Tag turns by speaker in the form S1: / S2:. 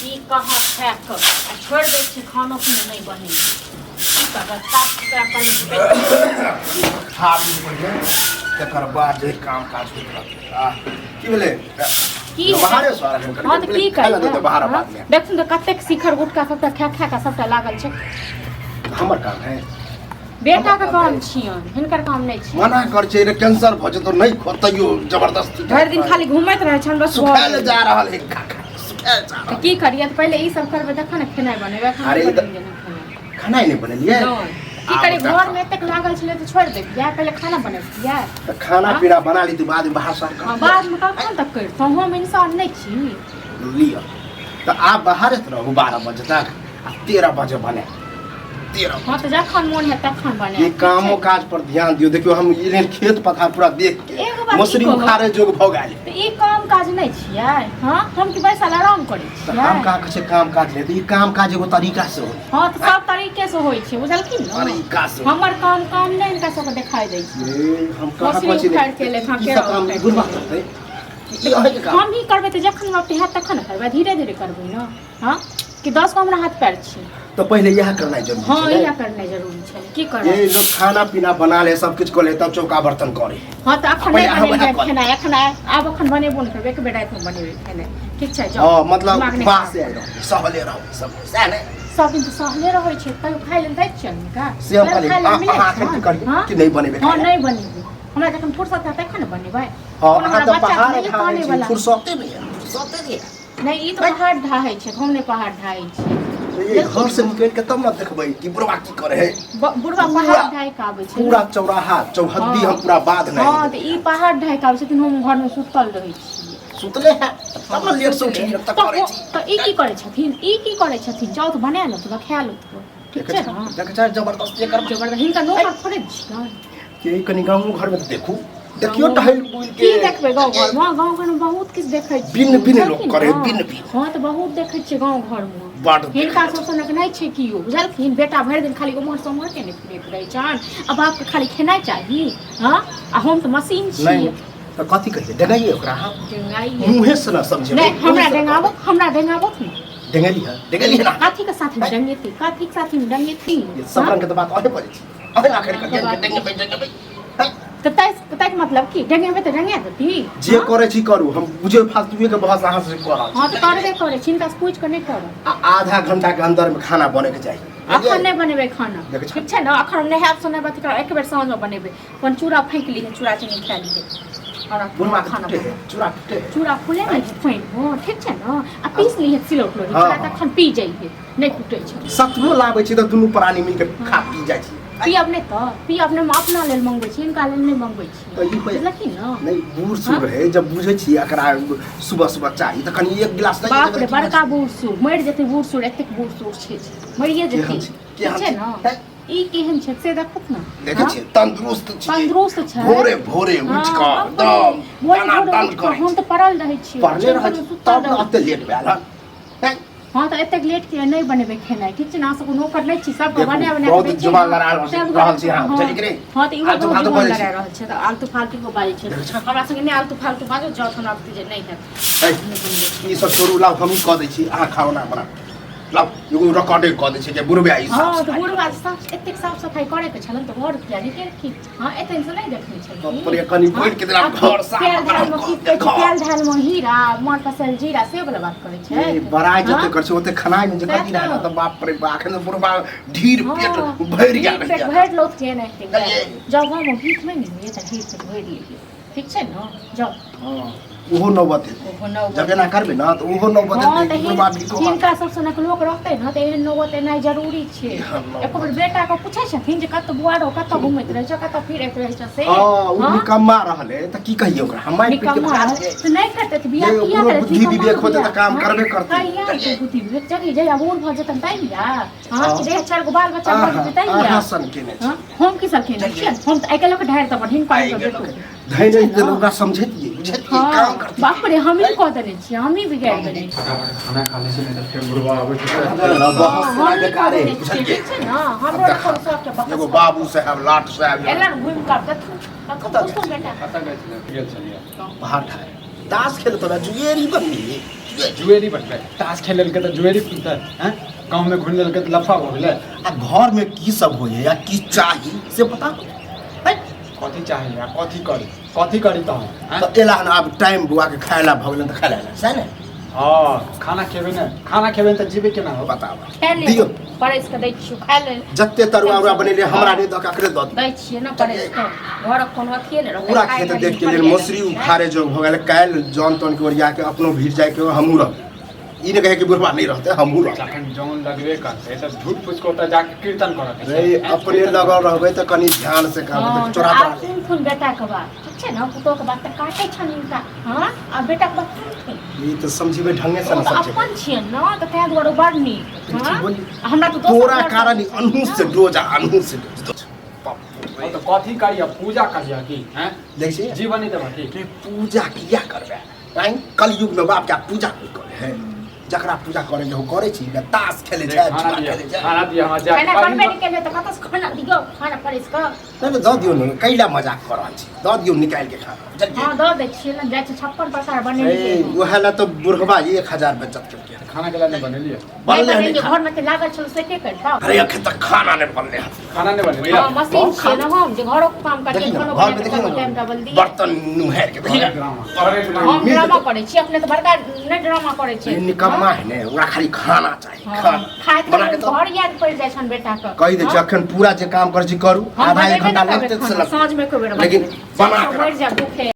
S1: ई कहा फेंक छोड़ दे छी खाना पीना नहीं बने ई का साफ सुथरा कर
S2: खा ली पहिले तकर बाद जे काम काज होइत रहतै की भेलै
S1: की
S2: बाहरे सवार हम
S1: हां त की कर
S2: दे बाहर बाद में
S1: देखुन त कतेक शिखर गुटका सबटा खा खा का सबटा लागल छै
S2: हमर काम है
S1: बेटा का काम छियन हिनकर काम नहीं छै
S2: मना कर छै रे कैंसर भ जेतो नहीं खोतैयो जबरदस्ती
S1: भर दिन खाली घुमैत रहै छन बस
S2: सुखाल जा रहल है खा खा सुखाल जा
S1: त की करिए त पहिले ई सब करबे देख न खेनाइ बनेबे
S2: खाना ही नहीं बनेलिए
S1: की करी घर में तक लागल छले त छोड़ दे या पहिले खाना बनेबिया
S2: त खाना पीना बना ली तू बाद में बाहर साफ कर
S1: बाद में कखन तक करतो हम इंसान नहीं छी
S2: लिया त आप बाहर रहो 12 बजे तक आ 13 बजे बने 13
S1: हां त जखन मन है तखन बने
S2: ये कामों काज पर ध्यान दियो देखियो हम इन्हें खेत पथार पूरा देख के मसरी उखाड़े जोग भ गेल
S1: त ई काम काज नहीं छियै हां हम की बैसल आराम करै छी
S2: हम का कहे काम काज ले त ई काम काज एगो तरीका से हो
S1: हां त सब तरीके से होय छै बुझल की न
S2: तरीका से
S1: हमर काम नहीं इनका सब देखाई दै छै
S2: हम कहां
S1: मसरी उखाड़ के ले खा के
S2: काम बुझबा करते
S1: हम ही करबे त जखन अपने हाथ तखन करबे धीरे धीरे करबे न हां कि 10 को हमरा हाथ पैर छी
S2: तो पहले यह करना जरूरी है
S1: हां यह करना जरूरी है की करब
S2: ये लोग खाना पीना बना ले सब कुछ कर ले तब चौका बर्तन करे
S1: हां त अखन नहीं बने खाना एखन आब अखन बनेबो न करबे एक बेटा में बनेबे खाना ठीक छै जाओ
S2: हां मतलब बास से रहो सहले रहो सब सह ने
S1: सब दिन तो सहले रहै छै कहियो खाइ लेल दै छियै का
S2: से हम कहली आखिर की करिए कि नहीं बनेबे
S1: हां नहीं बनेबे हमरा जखन फुर्सत है तखन बनेबै
S2: हां अहाँ तो पहाड़ खाने वाला फुर्सते में फुर्सते में
S1: नहीं ई तो पहाड़ ढाहै छै हम ने पहाड़ ढाहै छै
S2: ये घर से निकल के तब ना देखबै कि बुढ़वा की करे है
S1: बुढ़वा पहाड़ ढाई के आबै छै
S2: पूरा चौराहा चौहद्दी हम पूरा बाध नहीं
S1: हां त ई पहाड़ ढाई के आबै छै हम घर में सुतल रहै छी
S2: सुतले है तब ना लेट से उठी तक करे छी
S1: त ई की करे छथिन जाउ त बना लो त खा लो ठीक छै ना
S2: देख चाहे जबरदस्ती कर
S1: जबरदस्ती हिनका नौकर थोड़े छी
S2: के कनी गांव घर में देखू देखियो टहल बुल के
S1: की देखबे गांव घर में गांव घर में बहुत किछ देखै छी
S2: बिन बिन लोग करे बिन बिन
S1: हां त बहुत देखै छी गांव घर में
S2: बड
S1: हिनका सब सनक नहीं छै कियो बुझलखिन बेटा भर दिन खाली उमर समर के नहीं फिरैत रहै छन अब बाप के खाली खेनाइ चाही हां आ हम त मशीन छी
S2: नहीं त कथि कहिए डेंगाई ओकरा हां
S1: डेंगाई
S2: मुंहे से ना समझे
S1: नहीं हमरा डेंगाबो न
S2: डेंगली है ना
S1: काठी के साथ में डेंगेती काठी के साथ में डेंगेती
S2: सब रंग के बात आहे पड़े छी आहे आखिर कर डेंगे
S1: त तै मतलब की डेंगेबे त डेंगे देती
S2: जे करे छी करू हम बुझे फालतूए के बहस अहाँ से कर
S1: हां त करबे करे चिंता से पूछ के नहीं कर
S2: आधा घंटा के अंदर में खाना बने के चाहिए
S1: अखन नहीं बनेबे खाना ठीक छै ना अखन नहीं हैब सुने बात कर एक बेर साँझ में बनेबे अपन चूड़ा फेंक ली है चूड़ा चीनी खा ली है और
S2: बुढ़वा
S1: खाना
S2: चूड़ा
S1: फूले नहीं फेंक हो ठीक छै ना आ पीस ली है सिलौट लोही चूड़ा तखन पी जाई है नहीं कुटै छै
S2: सतमो लाबै छी त दुनु प्राणी मिल के खा पी जाय छी
S1: पियब नहीं तो पियब नहीं अपना लेल मंगबै छी इनका लेल नहीं मंगबै छी
S2: तो ई
S1: बुझलखिन ना
S2: नहीं बूढ़ सूढ़ है जब बुझे छी एकरा सुबह सुबह चाहिए त कनी एक गिलास नहीं
S1: बाप रे बड़का बूढ़ सूढ़ मर जेते बूढ़ सूढ़ एतेक बूढ़ सूढ़ छै मरिए जेते छै ना ई केहन छै से देखत ना
S2: देखे छी तंदुरुस्त
S1: छै
S2: भोरे भोरे उठ के एकदम
S1: भोरे भोरे हम त पड़ल रहै छी
S2: पढ़ले रहै छी तब एते लेट भेल है
S1: हां त एतेक लेट के नहीं बनेबे खेनाइ ठीक छै ना सब नौकर नहीं छी सब बना के
S2: बहुत जुबान लड़ा रहल छी हां चली करे
S1: हां त इहो बहुत जुबान लड़ा रहल छै त आलतू फालतू को बाजै छै हमरा संगे नहीं आलतू फालतू बाजो जाउ हमरा जे नहीं है
S2: ई सब छोड़ू लाउ हम ही क दै छी अहाँ खाओ ना बना लाउ एगो रिकॉर्डे क दै छी जे बुढ़बे आई
S1: हां त बुढ़बा साफ एतेक साफ सफाई करे के छलन त घर किया नहीं के हां एतेन से नहीं देखै छै
S2: पर कनी बैठ के देला घर साफ
S1: तेल धाल में हीरा मर पसल जीरा से वाला बात करे छै
S2: बराई जते कर छै ओते खनाई में जे कथि रहल त बाप रे बा अखन बुढ़बा ढीर पेट भर गेल
S1: पेट भर लोथ के नहीं जब हम गीत में नहीं ये त गीत से भर दिए ठीक छै ना जाओ
S2: हां ओहो नौबत है जब एना करबे ना तो ओहो नौबत है बुढ़बा भी को
S1: हिनका सब सनक लोक रहतै ना त एहन नौबत एनाइ जरूरी छै एक बेर बेटा को पूछै छथिन जे कत बुआरो कत घुमैत रहै छै कत फिरैत रहै छै से
S2: हां उ निकम्मा रहले त की कहियो ओकरा हम माइट पीट के बता
S1: त नहीं करते त बियाह किया करे
S2: बुद्धि विवेक होते त काम करबे करते
S1: कहिया बुद्धि विवेक जगी जया बूढ़ भ जतन तैया हां कि जे चार गो बाल बच्चा भ जतन तैया
S2: हां सन केने
S1: हम की सब केने छियै हम त एके लोक ढार त बढ़िन पाइ के देखो
S2: धैर्य जे ओकरा समझैतिए बुझैतिए काम करतिए
S1: बाप रे हम ही कह देने छी हम ही बिगाड़ देने छी
S3: खाना खा ले से नहीं तो फिर बुढ़वा आवे
S2: बहुत बेकार है बुझलिए
S1: ना हमरो कोन सब के
S2: एगो बाबू साहब लाट साहब
S1: एला घुम कर देखू कत बेटा
S3: पता गए गेल चलिए
S2: बाहर ठाए ताश खेल तो जुएरी बननी
S3: जुएरी बनबै ताश खेले के त जुएरी खुलतै हैं गांव में घुरने लगे त लफा हो गेलै
S2: आ घर में की सब होय या की चाही से बता है
S3: कथी चाहिए या कथी करी त हैं
S2: तो एला ना अब टाइम बुआ के खायला भगलन त खायला सही ने
S3: हां खाना खेबै त जीवे केना हो
S2: बताओ
S1: खा ले
S2: दियो
S1: परस के दै छियो खा ले
S2: जत्ते तरुआ उरा बनेले हमरा ने द काकरे द
S1: दै छियै ना परस के घर कोनो अथिए ने
S2: पूरा खेत देख के लेल मौसरी उखाड़े जो हो गेल काल जौन तौन के ओरिया के अपनो भीड़ जाए के हमू रह ई ने कहे कि बुढ़वा नहीं रहते हमू रह
S3: जखन जौन लगबे करते त झूठ फूस को त जाके कीर्तन करत
S2: रे अपने लगल रहबे त कनी ध्यान से काम चोरा
S1: आ सुन बेटा के बात ठीक छै ना पुतो के बात त काटे छनिन का हां आ बेटा के बात
S2: ई त समझिबे ढंगे से न
S1: तो
S2: समझे
S1: अपन छियन ना त तै दुआरे बड़नी हां हमरा तो
S2: तोरा कारण अनहुस से डोजा अनहुस से
S3: त कथी करिया पूजा करिया की हैं
S2: देख छी
S3: जीवन नहीं देबा की
S2: रे पूजा किया करबे आई कलयुग में बाप क्या पूजा कोई करे है जकरा पूजा करे जो करे छी ताश खेले छै
S3: खाना दिया हम जा
S1: खाना बनबे नहीं केले त कतस खाना दियो खाना परस के
S2: नहीं द दियो न कैला मजाक कर रहल छी द दियो निकाल के खाना जल्दी
S1: हां द दे छियै ना जाय छै 56 प्रकार बने
S2: ए ओहेला तो बुढ़वा 1000 बचत करके
S3: खाना के लिए बनेलिए
S2: बनले नहीं
S1: घर में त लागल छल से के करता
S2: अरे अखे तक खाना नहीं बनले
S3: खाना नहीं बनेलिए
S1: हां मशीन छै ना हम जे घरो के काम करके खाना
S2: घर में
S1: बने
S2: देखिए
S1: टाइम टेबल दी
S2: बर्तन नुहेर के देखिए
S1: हम ड्रामा करे छी अपने तो बड़का नहीं ड्रामा करे छी
S2: निकम्मा है ने ओकरा खाली खाना चाहिए
S1: खाए
S2: बना के तो
S1: घर याद पड़ जाय छन बेटा के
S2: कहि दे अखन पूरा जे काम कर छी करू आधा 1 घंटा लगते
S1: साँझ में को बेर
S2: लेकिन बना के
S1: मर जा भूखे